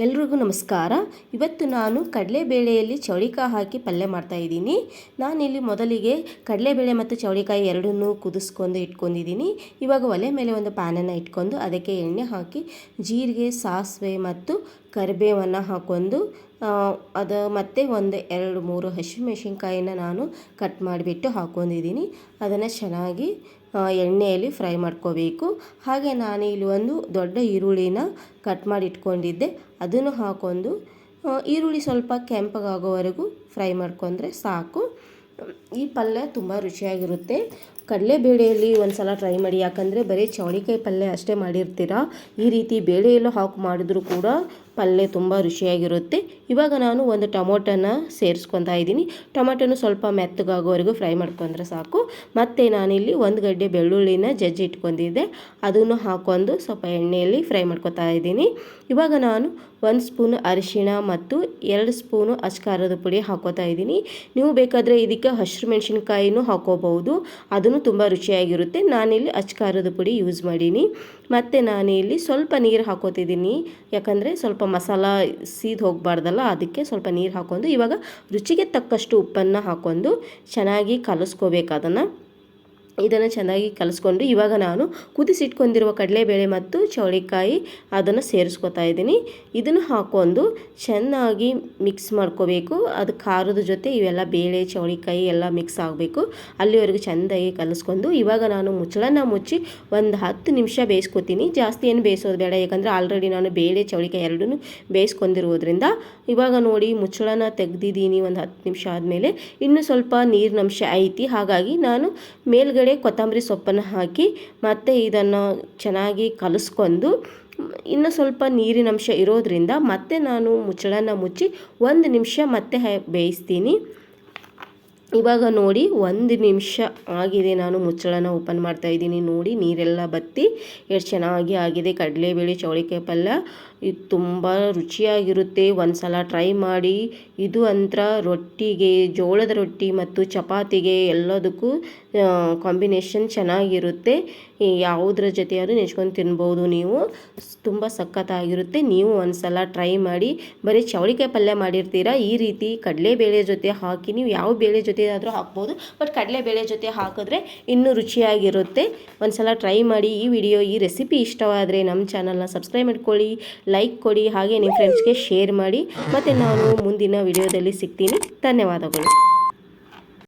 ಎಲ್ರಿಗೂ ನಮಸ್ಕಾರ. ಇವತ್ತು ನಾನು ಕಡಲೆಬೇಳೆಯಲ್ಲಿ ಚೌಳಿಕಾಯಿ ಹಾಕಿ ಪಲ್ಯ ಮಾಡ್ತಾಯಿದ್ದೀನಿ. ನಾನಿಲ್ಲಿ ಮೊದಲಿಗೆ ಕಡಲೆಬೇಳೆ ಮತ್ತು ಚೌಳಿಕಾಯಿ ಎರಡನ್ನೂ ಕುದಿಸ್ಕೊಂಡು ಇಟ್ಕೊಂಡಿದ್ದೀನಿ. ಇವಾಗ ಒಲೆ ಮೇಲೆ ಒಂದು ಪ್ಯಾನನ್ನು ಇಟ್ಕೊಂಡು ಅದಕ್ಕೆ ಎಣ್ಣೆ ಹಾಕಿ ಜೀರಿಗೆ, ಸಾಸಿವೆ ಮತ್ತು ಕರಿಬೇವನ್ನು ಹಾಕ್ಕೊಂಡು ಅದು ಮತ್ತು ಒಂದು 2-3 ಹಸಿಮೆಣಸಿನ್ಕಾಯಿನ ನಾನು ಕಟ್ ಮಾಡಿಬಿಟ್ಟು ಹಾಕ್ಕೊಂಡಿದ್ದೀನಿ. ಅದನ್ನು ಚೆನ್ನಾಗಿ ಎಣ್ಣೆಯಲ್ಲಿ ಫ್ರೈ ಮಾಡ್ಕೋಬೇಕು. ಹಾಗೆ ನಾನು ಇಲ್ಲಿ ಒಂದು ದೊಡ್ಡ ಈರುಳ್ಳಿನ ಕಟ್ ಮಾಡಿ ಇಟ್ಕೊಂಡಿದ್ದೆ, ಅದನ್ನು ಹಾಕ್ಕೊಂಡು ಈರುಳ್ಳಿ ಸ್ವಲ್ಪ ಕೆಂಪಗಾಗೋವರೆಗೂ ಫ್ರೈ ಮಾಡ್ಕೊಂಡ್ರೆ ಸಾಕು. ಈ ಪಲ್ಯ ತುಂಬ ರುಚಿಯಾಗಿರುತ್ತೆ. ಕಡಲೆಬೇಳೆಯಲ್ಲಿ ಒಂದು ಸಲ ಟ್ರೈ ಮಾಡಿ, ಯಾಕಂದರೆ ಬರೀ ಚೌಳಿಕಾಯಿ ಪಲ್ಯ ಅಷ್ಟೇ ಮಾಡಿರ್ತೀರ, ಈ ರೀತಿ ಬೇಳೆಯೆಲ್ಲ ಹಾಕಿ ಮಾಡಿದ್ರೂ ಕೂಡ ಪಲ್ಯ ತುಂಬ ರುಚಿಯಾಗಿರುತ್ತೆ. ಇವಾಗ ನಾನು ಒಂದು ಟೊಮೊಟೊನ ಸೇರಿಸ್ಕೊತಾ ಇದ್ದೀನಿ. ಟೊಮೊಟೊನು ಸ್ವಲ್ಪ ಮೆತ್ತಗಾಗೋವರೆಗೂ ಫ್ರೈ ಮಾಡ್ಕೊಂಡ್ರೆ ಸಾಕು. ಮತ್ತು ನಾನಿಲ್ಲಿ ಒಂದು ಗಡ್ಡೆ ಬೆಳ್ಳುಳ್ಳಿನ ಜಜ್ಜಿ ಇಟ್ಕೊಂಡಿದ್ದೆ, ಅದನ್ನು ಹಾಕ್ಕೊಂಡು ಸ್ವಲ್ಪ ಎಣ್ಣೆಯಲ್ಲಿ ಫ್ರೈ ಮಾಡ್ಕೊತಾ ಇದ್ದೀನಿ. ಇವಾಗ ನಾನು 1 ಸ್ಪೂನ್ ಅರಿಶಿಣ ಮತ್ತು 2 ಸ್ಪೂನು ಅಚ್ಕಾರದ ಪುಡಿ ಹಾಕೋತಾ ಇದ್ದೀನಿ. ನೀವು ಬೇಕಾದರೆ ಇದಕ್ಕೆ ಹಸಿರು ಮೆಣಸಿನ್ಕಾಯಿನೂ ಹಾಕೋಬಹುದು, ಅದನ್ನು ತುಂಬ ರುಚಿಯಾಗಿರುತ್ತೆ. ನಾನಿಲ್ಲಿ ಅಚ್ಕಾರದ ಪುಡಿ ಯೂಸ್ ಮಾಡೀನಿ. ಮತ್ತು ನಾನಿಲ್ಲಿ ಸ್ವಲ್ಪ ನೀರು ಹಾಕೋತಿದ್ದೀನಿ, ಯಾಕಂದರೆ ಸ್ವಲ್ಪ ಮಸಾಲ ಸೀದು ಹೋಗಬಾರ್ದಲ್ಲ, ಅದಕ್ಕೆ ಸ್ವಲ್ಪ ನೀರು ಹಾಕ್ಕೊಂಡು ಇವಾಗ ರುಚಿಗೆ ತಕ್ಕಷ್ಟು ಉಪ್ಪನ್ನು ಹಾಕ್ಕೊಂಡು ಚೆನ್ನಾಗಿ ಕಲಿಸ್ಕೋಬೇಕು. ಇದನ್ನು ಚೆನ್ನಾಗಿ ಕಲಿಸ್ಕೊಂಡು ಇವಾಗ ನಾನು ಕುದಿಸಿಟ್ಕೊಂಡಿರುವ ಕಡಲೆಬೇಳೆ ಮತ್ತು ಚೌಳಿಕಾಯಿ ಅದನ್ನು ಸೇರಿಸ್ಕೊತಾ ಇದ್ದೀನಿ. ಇದನ್ನು ಹಾಕ್ಕೊಂಡು ಚೆನ್ನಾಗಿ ಮಿಕ್ಸ್ ಮಾಡ್ಕೋಬೇಕು. ಅದು ಖಾರದ ಜೊತೆ ಇವೆಲ್ಲ ಬೇಳೆ ಚೌಳಿಕಾಯಿ ಎಲ್ಲ ಮಿಕ್ಸ್ ಆಗಬೇಕು, ಅಲ್ಲಿವರೆಗೂ ಚೆಂದಾಗಿ ಕಲಿಸ್ಕೊಂಡು ಇವಾಗ ನಾನು ಮುಚ್ಚಳನ ಮುಚ್ಚಿ ಒಂದು 10 ನಿಮಿಷ ಬೇಯಿಸ್ಕೊತೀನಿ. ಜಾಸ್ತಿ ಏನು ಬೇಯಿಸೋದು ಬೇಡ, ಯಾಕಂದರೆ ಆಲ್ರೆಡಿ ನಾನು ಬೇಳೆ ಚೌಳಿಕಾಯಿ ಎರಡನ್ನೂ ಬೇಯಿಸ್ಕೊಂಡಿರೋದ್ರಿಂದ. ಇವಾಗ ನೋಡಿ ಮುಚ್ಚಳನ ತೆಗೆದಿದ್ದೀನಿ. ಒಂದು 10 ನಿಮಿಷ ಆದಮೇಲೆ ಇನ್ನೂ ಸ್ವಲ್ಪ ನೀರಿನಂಶ ಐತಿ, ಹಾಗಾಗಿ ನಾನು ಮೇಲ್ಗಡೆ ಕೊತ್ತಂಬರಿ ಸೊಪ್ಪನ್ನು ಹಾಕಿ ಮತ್ತು ಇದನ್ನು ಚೆನ್ನಾಗಿ ಕಲಿಸ್ಕೊಂಡು ಇನ್ನು ಸ್ವಲ್ಪ ನೀರಿನಂಶ ಇರೋದ್ರಿಂದ ಮತ್ತೆ ನಾನು ಮುಚ್ಚಳನ ಮುಚ್ಚಿ 1 ನಿಮಿಷ ಮತ್ತೆ ಬೇಯಿಸ್ತೀನಿ. ಇವಾಗ ನೋಡಿ 1 ನಿಮಿಷ ಆಗಿದೆ, ನಾನು ಮುಚ್ಚಳನ ಓಪನ್ ಮಾಡ್ತಾ ಇದ್ದೀನಿ. ನೋಡಿ ನೀರೆಲ್ಲ ಬತ್ತಿ ಎಷ್ಟು ಚೆನ್ನಾಗಿ ಆಗಿದೆ. ಕಡಲೆಬೇಳೆ ಚೌಳಿಕಾಯಿ ಪಲ್ಯ ಇದು ತುಂಬ ರುಚಿಯಾಗಿರುತ್ತೆ. ಒಂದು ಸಲ ಟ್ರೈ ಮಾಡಿ. ಇದು ಅಂತರ ರೊಟ್ಟಿಗೆ, ಜೋಳದ ರೊಟ್ಟಿ ಮತ್ತು ಚಪಾತಿಗೆ ಎಲ್ಲದಕ್ಕೂ ಕಾಂಬಿನೇಷನ್ ಚೆನ್ನಾಗಿರುತ್ತೆ. ಯಾವುದ್ರ ಜೊತೆಯಾದರೂ ನೆಚ್ಕೊಂಡು ತಿನ್ಬೋದು ನೀವು. ತುಂಬ ಸಖತ್ತಾಗಿರುತ್ತೆ. ನೀವು ಒಂದು ಸಲ ಟ್ರೈ ಮಾಡಿ. ಬರೀ ಚೌಳಿಕಾಯಿ ಪಲ್ಯ ಮಾಡಿರ್ತೀರ, ಈ ರೀತಿ ಕಡಲೆಬೇಳೆ ಜೊತೆ ಹಾಕಿ, ನೀವು ಯಾವ ಬೇಳೆ ಜೊತೆ ಆದರೂ ಹಾಕ್ಬೋದು, ಬಟ್ ಕಡಲೆಬೇಳೆ ಜೊತೆ ಹಾಕಿದ್ರೆ ಇನ್ನೂ ರುಚಿಯಾಗಿರುತ್ತೆ. ಒಂದು ಸಲ ಟ್ರೈ ಮಾಡಿ. ಈ ರೆಸಿಪಿ ಇಷ್ಟವಾದರೆ ನಮ್ಮ ಚಾನಲ್ನ ಸಬ್ಸ್ಕ್ರೈಬ್ ಮಾಡ್ಕೊಳ್ಳಿ, ಲೈಕ್ ಕೊಡಿ, ಹಾಗೆ ನಿಮ್ಮ ಫ್ರೆಂಡ್ಸ್ಗೆ ಶೇರ್ ಮಾಡಿ. ಮತ್ತು ನಾನು ಮುಂದಿನ ವಿಡಿಯೋದಲ್ಲಿ ಸಿಗ್ತೀನಿ. ಧನ್ಯವಾದಗಳು.